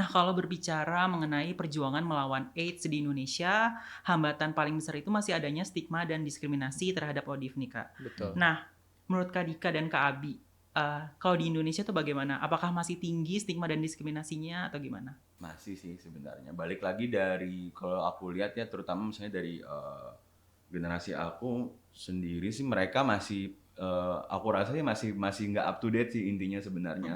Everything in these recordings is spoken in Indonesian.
kalau berbicara mengenai perjuangan melawan AIDS di Indonesia, hambatan paling besar itu masih adanya stigma dan diskriminasi terhadap ODIF nih, Kak. Betul. Nah, menurut Kak Dika dan Kak Abi, kalau di Indonesia tuh bagaimana? Apakah masih tinggi stigma dan diskriminasinya atau gimana? Masih sih sebenarnya. Balik lagi dari kalau aku lihat ya, terutama misalnya dari generasi aku sendiri sih, mereka masih aku rasa sih masih masih nggak up to date sih intinya sebenarnya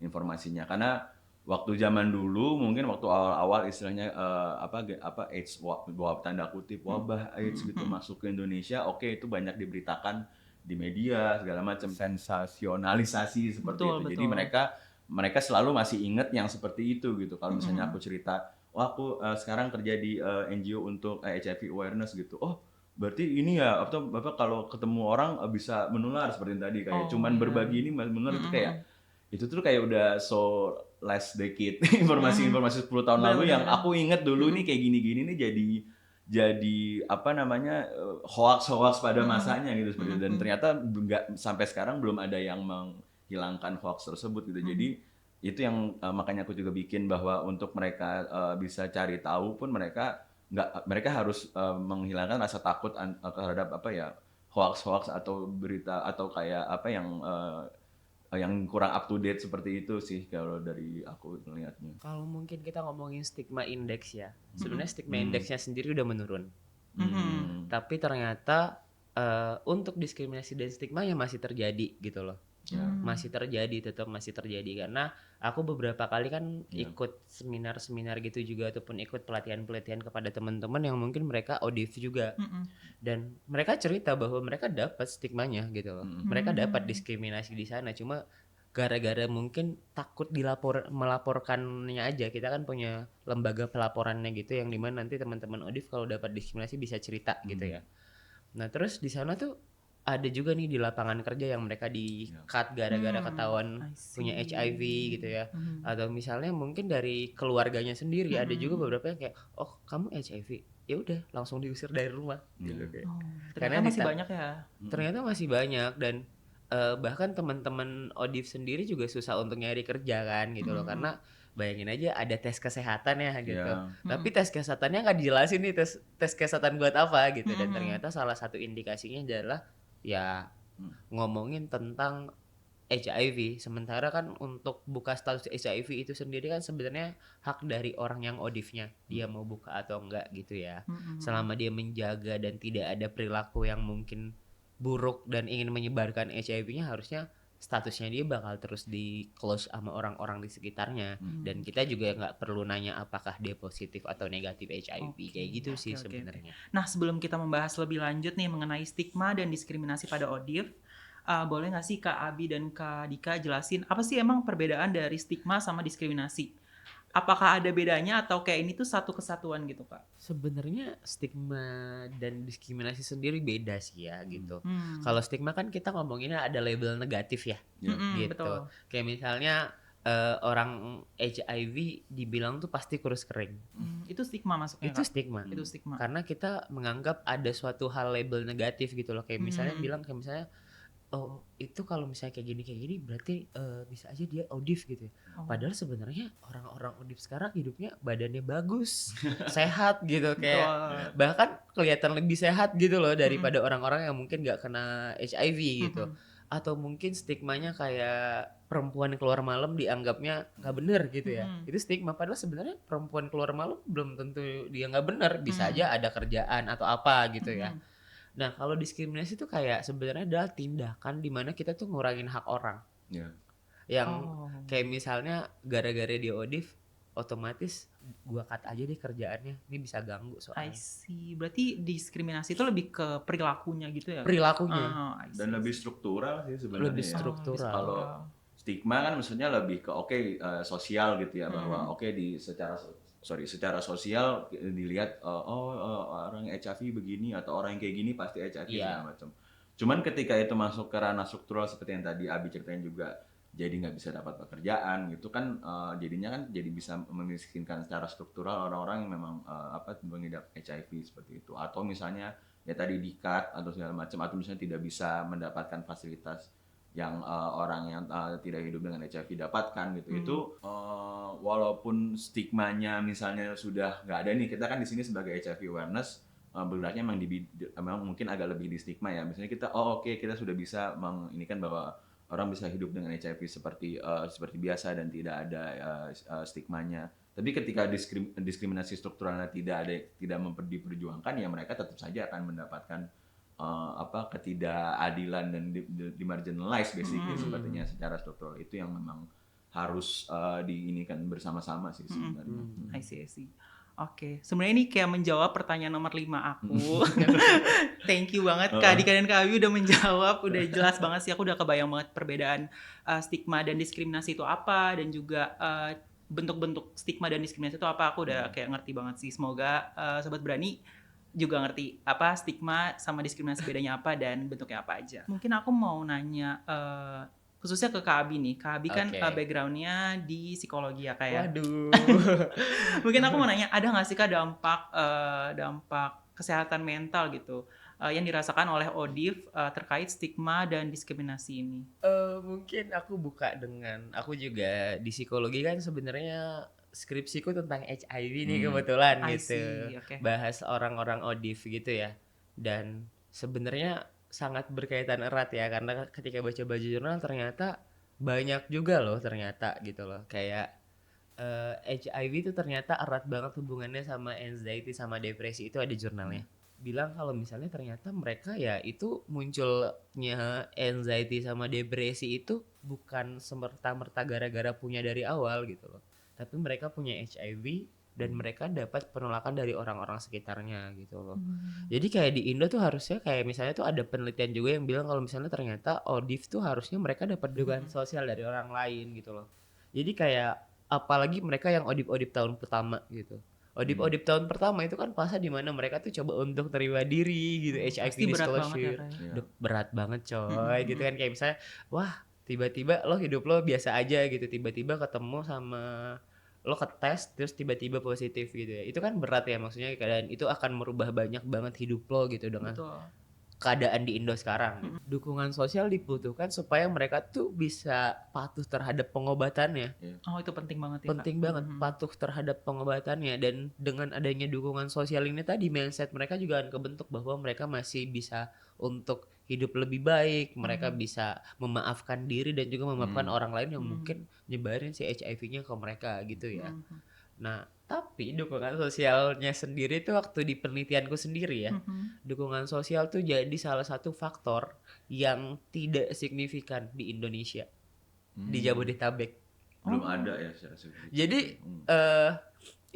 informasinya. Karena waktu zaman dulu mungkin waktu awal-awal istilahnya apa AIDS, bawah tanda kutip wabah AIDS gitu masuk ke Indonesia, oke itu banyak diberitakan di media segala macam, sensasionalisasi seperti Betul, itu. Jadi betul. mereka selalu masih inget yang seperti itu gitu. Kalau misalnya aku cerita, wah aku sekarang kerja di NGO untuk HIV awareness gitu. Oh, berarti ini ya apa kalau ketemu orang bisa menular seperti yang tadi kayak Oh, cuman iya. berbagi ini menular itu kayak itu tuh kayak udah so last decade informasi-informasi 10 tahun lalu yang Benar-benar. aku inget dulu nih kayak gini-gini nih jadi apa namanya hoax-hoax pada masanya gitu seperti itu. Dan ternyata nggak sampai sekarang belum ada yang menghilangkan hoax tersebut gitu. Jadi itu yang makanya aku juga bikin bahwa untuk mereka bisa cari tahu pun mereka harus menghilangkan rasa takut terhadap apa ya hoax-hoax atau berita atau kayak apa yang kurang up to date seperti itu sih kalau dari aku melihatnya. Kalau mungkin kita ngomongin stigma index ya, sebenarnya stigma indeksnya sendiri udah menurun. Tapi ternyata untuk diskriminasi dan stigma yang masih terjadi gitu loh. Masih terjadi, tetap masih terjadi karena aku beberapa kali kan ikut seminar-seminar gitu juga ataupun ikut pelatihan-pelatihan kepada teman-teman yang mungkin mereka ODIF juga. Dan mereka cerita bahwa mereka dapat stigmanya gitu loh. Mereka dapat diskriminasi di sana, cuma gara-gara mungkin takut melaporkannya aja. Kita kan punya lembaga pelaporannya gitu yang dimana nanti teman-teman ODIF kalau dapat diskriminasi bisa cerita gitu ya. Nah terus di sana tuh ada juga nih di lapangan kerja yang mereka di cut gara-gara ketahuan I see. punya HIV gitu ya. Atau misalnya mungkin dari keluarganya sendiri ada juga beberapa yang kayak, oh kamu HIV, ya udah langsung diusir dari rumah gitu kayak. Oh, Karena ternyata masih banyak ya. ternyata masih banyak dan bahkan teman-teman ODIF sendiri juga susah untuk nyari kerja kan gitu loh karena bayangin aja ada tes kesehatan ya gitu. Tapi tes kesehatannya nggak dijelasin nih tes tes kesehatan buat apa gitu dan ternyata salah satu indikasinya adalah ya ngomongin tentang HIV. Sementara kan untuk buka status HIV itu sendiri kan sebenarnya hak dari orang yang ODIF-nya. Dia mau buka atau enggak gitu ya. Selama dia menjaga dan tidak ada perilaku yang mungkin buruk dan ingin menyebarkan HIV-nya harusnya statusnya dia bakal terus di close sama orang-orang di sekitarnya dan kita juga nggak perlu nanya apakah dia positif atau negatif HIV kayak gitu sih sebenarnya. Nah, sebelum kita membahas lebih lanjut nih mengenai stigma dan diskriminasi pada ODIF, boleh nggak sih Kak Abi dan Kak Dika jelasin apa sih emang perbedaan dari stigma sama diskriminasi? Apakah ada bedanya atau kayak ini tuh satu kesatuan gitu, Kak? Sebenarnya stigma dan diskriminasi sendiri beda sih ya gitu. Kalau stigma kan kita ngomonginnya ada label negatif ya, gitu. Betul. Kayak misalnya orang HIV dibilang tuh pasti kurus kering. Itu stigma masuknya, Itu Kak? stigma. Itu stigma. Karena kita menganggap ada suatu hal label negatif gitu loh. Kayak misalnya bilang kayak misalnya oh itu kalau misalnya kayak gini berarti bisa aja dia ODIF gitu ya. Padahal sebenarnya orang-orang ODIF sekarang hidupnya badannya bagus, sehat gitu kayak bahkan kelihatan lebih sehat gitu loh daripada orang-orang yang mungkin nggak kena HIV gitu. Atau mungkin stigmanya kayak perempuan keluar malam dianggapnya nggak bener gitu ya. Itu stigma padahal sebenarnya perempuan keluar malam belum tentu dia nggak bener, bisa aja ada kerjaan atau apa gitu ya. Nah, kalau diskriminasi itu kayak sebenarnya adalah tindakan di mana kita tuh ngurangin hak orang. Yang kayak misalnya gara-gara dia ODIF, otomatis gua cut aja deh kerjaannya. Ini bisa ganggu I soalnya. see. Berarti diskriminasi itu lebih ke perilakunya gitu ya? Perilakunya I see. Dan lebih struktural sih sebenarnya lebih ya. struktural. Kalau stigma kan maksudnya lebih ke sosial gitu ya, bahwa di secara sosial dilihat orang HIV begini atau orang yang kayak gini pasti HIV segala macam. Cuman ketika itu masuk ke ranah struktural seperti yang tadi Abi ceritain juga, jadi nggak bisa dapat pekerjaan gitu kan, jadinya kan jadi bisa memiskinkan secara struktural orang-orang yang memang mengidap HIV seperti itu. Atau misalnya ya tadi di-cut atau segala macam, atau misalnya tidak bisa mendapatkan fasilitas orang yang tidak hidup dengan HIV dapatkan gitu. Itu walaupun stigmanya misalnya sudah nggak ada nih, kita kan di sini sebagai HIV awareness bergeraknya memang mungkin agak lebih di stigma ya. Misalnya kita kita sudah bisa menginikan bahwa orang bisa hidup dengan HIV seperti biasa dan tidak ada stigmanya. Tapi ketika diskriminasi strukturalnya tidak diperjuangkan, ya mereka tetap saja akan mendapatkan ketidakadilan dan dimarginalize basically sepertinya secara struktural. Itu yang memang harus diinikan bersama-sama sih sebenarnya. I see. Oke, sebenarnya ini kayak menjawab pertanyaan nomor 5 aku. Thank you banget Kak Dika dan Kak Abi udah menjawab, udah jelas banget sih, aku udah kebayang banget perbedaan stigma dan diskriminasi itu apa, dan juga bentuk-bentuk stigma dan diskriminasi itu apa, aku udah kayak ngerti banget sih. Semoga Sobat Berani juga ngerti apa stigma sama diskriminasi bedanya apa dan bentuknya apa aja. Mungkin aku mau nanya khususnya ke Kak Abi nih. Kak Abi kan background-nya di psikologi ya Kak ya. Waduh. Mungkin aku mau nanya, ada nggak sih Kak dampak kesehatan mental gitu yang dirasakan oleh ODIF terkait stigma dan diskriminasi ini? Mungkin aku buka dengan, aku juga di psikologi kan sebenarnya skripsiku tentang HIV nih kebetulan gitu. Okay. Bahas orang-orang ODIF gitu ya. Dan sebenarnya sangat berkaitan erat ya, karena ketika baca-baca jurnal ternyata banyak juga loh ternyata gitu loh. Kayak HIV itu ternyata erat banget hubungannya sama anxiety sama depresi, itu ada jurnalnya. Bilang kalau misalnya ternyata mereka ya itu munculnya anxiety sama depresi itu bukan semerta-merta gara-gara punya dari awal gitu loh. Tapi mereka punya HIV dan mereka dapat penolakan dari orang-orang sekitarnya gitu loh. Jadi kayak di Indo tuh harusnya kayak misalnya tuh ada penelitian juga yang bilang kalau misalnya ternyata ODIF tuh harusnya mereka dapat dukungan sosial dari orang lain gitu loh. Jadi kayak apalagi mereka yang ODIF tahun pertama gitu. ODIF tahun pertama itu kan fase di mana mereka tuh coba untuk terima diri gitu, HIV disclosure. Berat banget coy gitu kan, kayak misalnya wah tiba-tiba lo hidup lo biasa aja gitu, tiba-tiba ketemu sama lo ketes terus tiba-tiba positif gitu ya. Itu kan berat ya maksudnya, dan itu akan merubah banyak banget hidup lo gitu dengan keadaan di Indo sekarang. Dukungan sosial dibutuhkan supaya mereka tuh bisa patuh terhadap pengobatannya. Oh, itu penting banget ya. Penting banget patuh terhadap pengobatannya, dan dengan adanya dukungan sosial ini tadi mindset mereka juga akan kebentuk bahwa mereka masih bisa untuk hidup lebih baik, mereka bisa memaafkan diri dan juga memaafkan orang lain yang mungkin nyebarin si HIV-nya ke mereka gitu ya. Nah, tapi dukungan sosialnya sendiri tuh waktu di penelitianku sendiri ya, dukungan sosial tuh jadi salah satu faktor yang tidak signifikan di Indonesia, di Jabodetabek. Belum ada ya secara signifikan. Jadi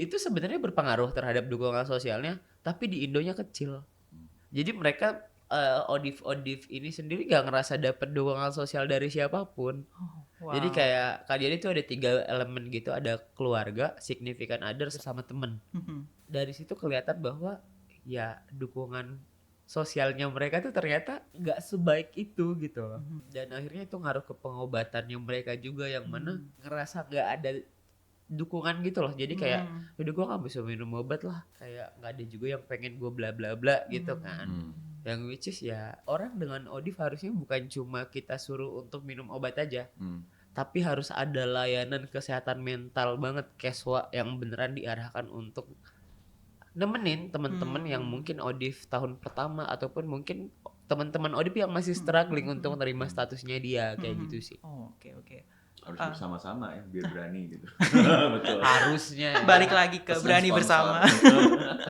itu sebenarnya berpengaruh terhadap dukungan sosialnya, tapi di Indonya kecil. Jadi mereka ODIF ini sendiri gak ngerasa dapat dukungan sosial dari siapapun. Jadi kayak kalian itu ada 3 elemen gitu, ada keluarga, significant others, sama temen. Dari situ kelihatan bahwa ya dukungan sosialnya mereka tuh ternyata gak sebaik itu gitu loh. Dan akhirnya itu ngaruh ke pengobatannya mereka juga, yang mana ngerasa gak ada dukungan gitu loh. Jadi kayak udah gue gak bisa minum obat lah, kayak gak ada juga yang pengen gue bla bla bla gitu kan. Yang which is ya orang dengan ODIF harusnya bukan cuma kita suruh untuk minum obat aja, tapi harus ada layanan kesehatan mental banget, keswa yang beneran diarahkan untuk nemenin teman-teman yang mungkin ODIF tahun pertama, ataupun mungkin teman-teman ODIF yang masih struggling untuk menerima statusnya dia kayak gitu sih. Oke. Harus bersama-sama ya biar berani gitu. Betul. Harusnya balik lagi ke berani bersama.